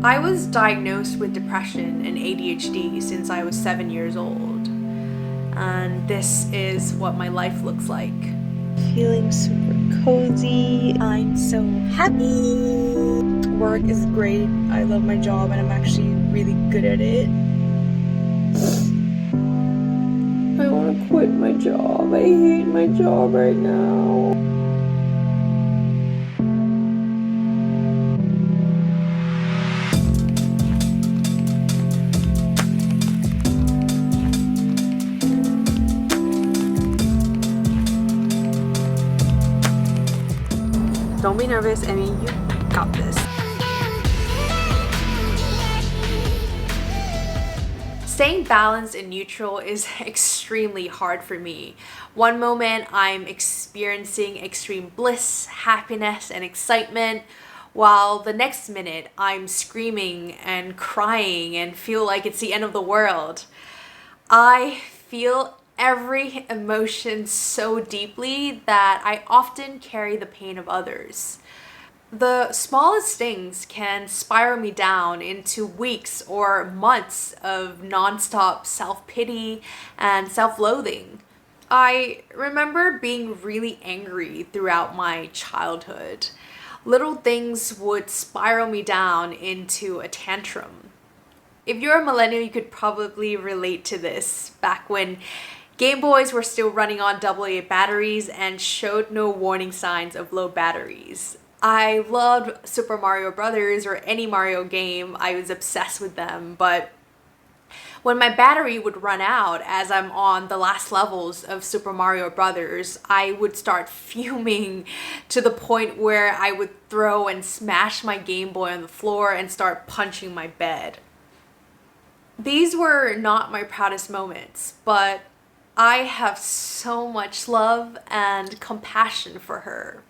I was diagnosed with depression and ADHD since I was 7 years old. And this is what my life looks like. Feeling super cozy. I'm so happy. Work is great. I love my job and I'm actually really good at it. I want to quit my job. I hate my job right now. Don't be nervous, Emmy, you got this. Staying balanced and neutral is extremely hard for me. One moment I'm experiencing extreme bliss, happiness, and excitement, while the next minute I'm screaming and crying and feel like it's the end of the world. I feel every emotion so deeply that I often carry the pain of others. The smallest things can spiral me down into weeks or months of nonstop self-pity and self-loathing. I remember being really angry throughout my childhood. Little things would spiral me down into a tantrum. If you're a millennial, you could probably relate to this back when Game Boys were still running on AA batteries and showed no warning signs of low batteries. I loved Super Mario Brothers or any Mario game. I was obsessed with them, but when my battery would run out as I'm on the last levels of Super Mario Brothers, I would start fuming to the point where I would throw and smash my Game Boy on the floor and start punching my bed. These were not my proudest moments, but I have so much love and compassion for her.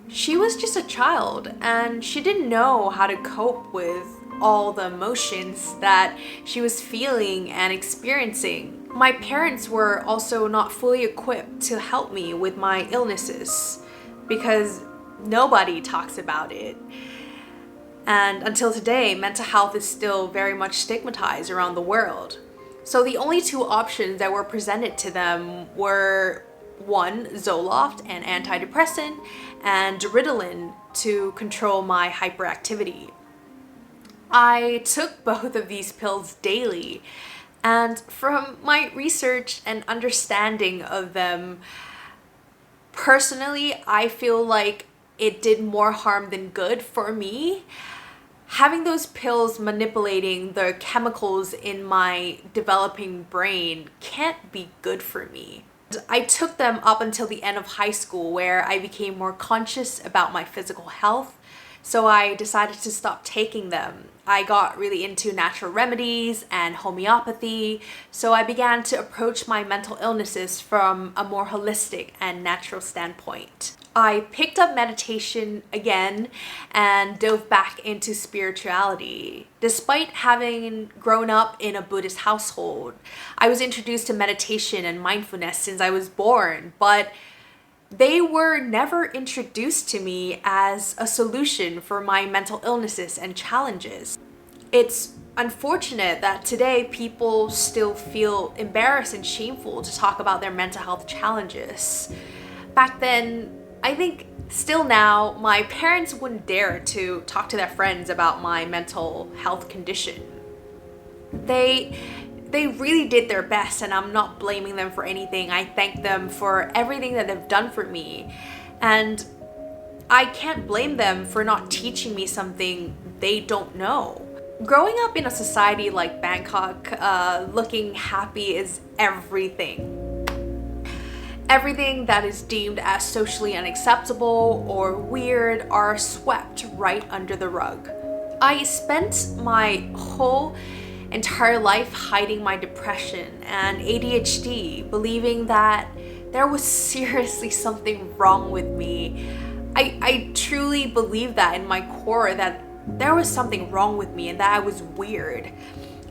She was just a child and she didn't know how to cope with all the emotions that she was feeling and experiencing. My parents were also not fully equipped to help me with my illnesses because nobody talks about it. And until today, mental health is still very much stigmatized around the world. So the only two options that were presented to them were one, Zoloft, an antidepressant, and Ritalin to control my hyperactivity. I took both of these pills daily, and from my research and understanding of them, personally, I feel like it did more harm than good for me. Having those pills manipulating the chemicals in my developing brain can't be good for me. I took them up until the end of high school, where I became more conscious about my physical health, so I decided to stop taking them. I got really into natural remedies and homeopathy, so I began to approach my mental illnesses from a more holistic and natural standpoint. I picked up meditation again and dove back into spirituality. Despite having grown up in a Buddhist household, I was introduced to meditation and mindfulness since I was born, but they were never introduced to me as a solution for my mental illnesses and challenges. It's unfortunate that today people still feel embarrassed and shameful to talk about their mental health challenges. Back then, I think still now, my parents wouldn't dare to talk to their friends about my mental health condition. They really did their best, and I'm not blaming them for anything. I thank them for everything that they've done for me. And I can't blame them for not teaching me something they don't know. Growing up in a society like Bangkok, looking happy is everything. Everything that is deemed as socially unacceptable or weird are swept right under the rug. I spent my whole entire life hiding my depression and ADHD, believing that there was seriously something wrong with me. I truly believed that in my core, that there was something wrong with me and that I was weird.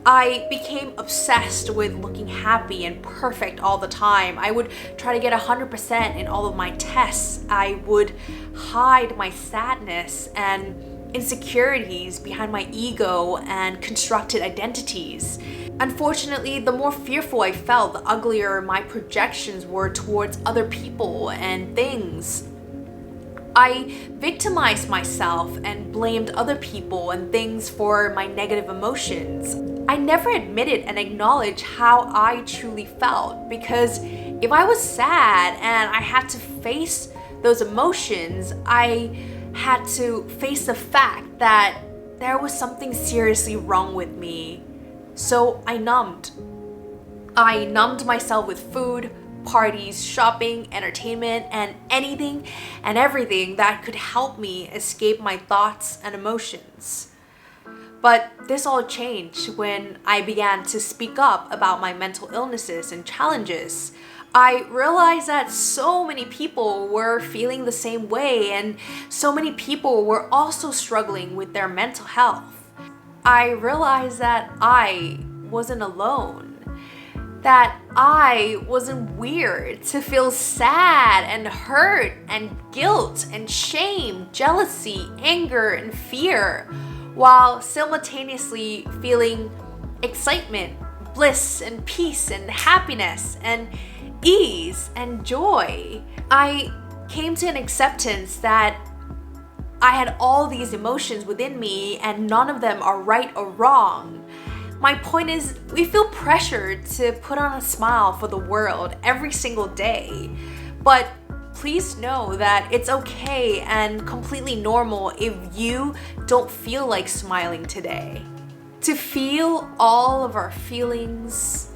I became obsessed with looking happy and perfect all the time. I would try to get 100% in all of my tests. I would hide my sadness, and insecurities behind my ego and constructed identities. Unfortunately, the more fearful I felt, the uglier my projections were towards other people and things. I victimized myself and blamed other people and things for my negative emotions. I never admitted and acknowledged how I truly felt, because if I was sad and I had to face those emotions, I had to face the fact that there was something seriously wrong with me. So I numbed. I numbed myself with food, parties, shopping, entertainment, and anything and everything that could help me escape my thoughts and emotions. But this all changed when I began to speak up about my mental illnesses and challenges. I realized that so many people were feeling the same way, and so many people were also struggling with their mental health. I realized that I wasn't alone. That I wasn't weird to feel sad and hurt and guilt and shame, jealousy, anger, and fear, while simultaneously feeling excitement, bliss, and peace, and happiness, and ease, and joy. I came to an acceptance that I had all these emotions within me and none of them are right or wrong. My point is, we feel pressured to put on a smile for the world every single day. But please know that it's okay and completely normal if you don't feel like smiling today. To feel all of our feelings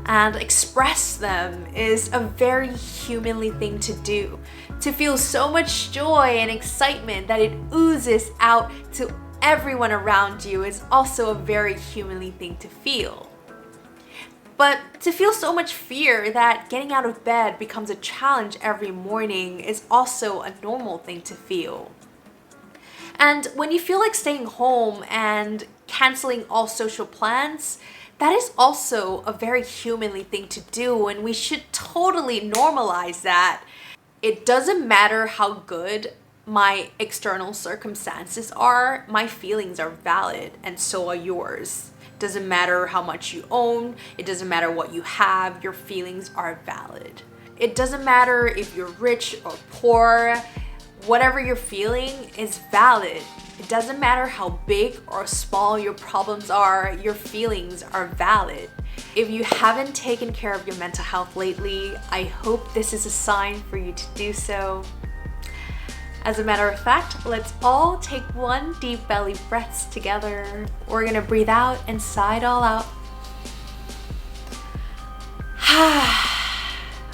and express them is a very humanly thing to do. To feel so much joy and excitement that it oozes out to everyone around you is also a very humanly thing to feel. But to feel so much fear that getting out of bed becomes a challenge every morning is also a normal thing to feel. And when you feel like staying home and canceling all social plans, that is also a very humanly thing to do, and we should totally normalize that. It doesn't matter how good my external circumstances are, my feelings are valid, and so are yours. It doesn't matter how much you own, it doesn't matter what you have, your feelings are valid. It doesn't matter if you're rich or poor, whatever you're feeling is valid. It doesn't matter how big or small your problems are, your feelings are valid. If you haven't taken care of your mental health lately, I hope this is a sign for you to do so. As a matter of fact, let's all take one deep belly breaths together. We're gonna breathe out and sigh it all out.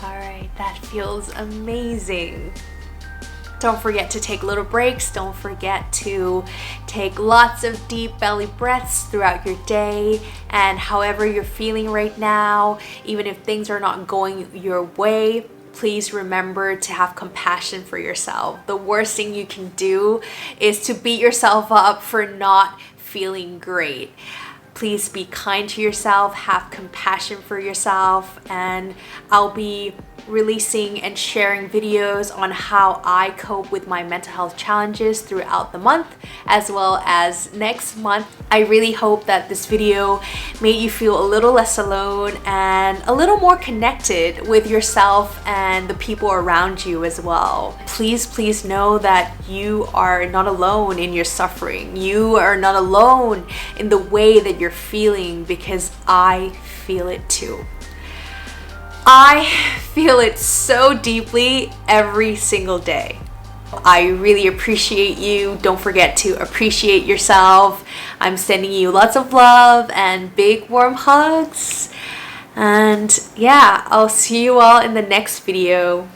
All right, that feels amazing. Don't forget to take little breaks. Don't forget to take lots of deep belly breaths throughout your day. And however you're feeling right now, even if things are not going your way, please remember to have compassion for yourself. The worst thing you can do is to beat yourself up for not feeling great. Please be kind to yourself, have compassion for yourself, and I'll be releasing and sharing videos on how I cope with my mental health challenges throughout the month, as well as next month. I really hope that this video made you feel a little less alone and a little more connected with yourself and the people around you as well. Please know that you are not alone in your suffering. You are not alone in the way that you're feeling, because I feel it too. I feel it so deeply every single day. I really appreciate you. Don't forget to appreciate yourself. I'm sending you lots of love and big warm hugs. And yeah, I'll see you all in the next video.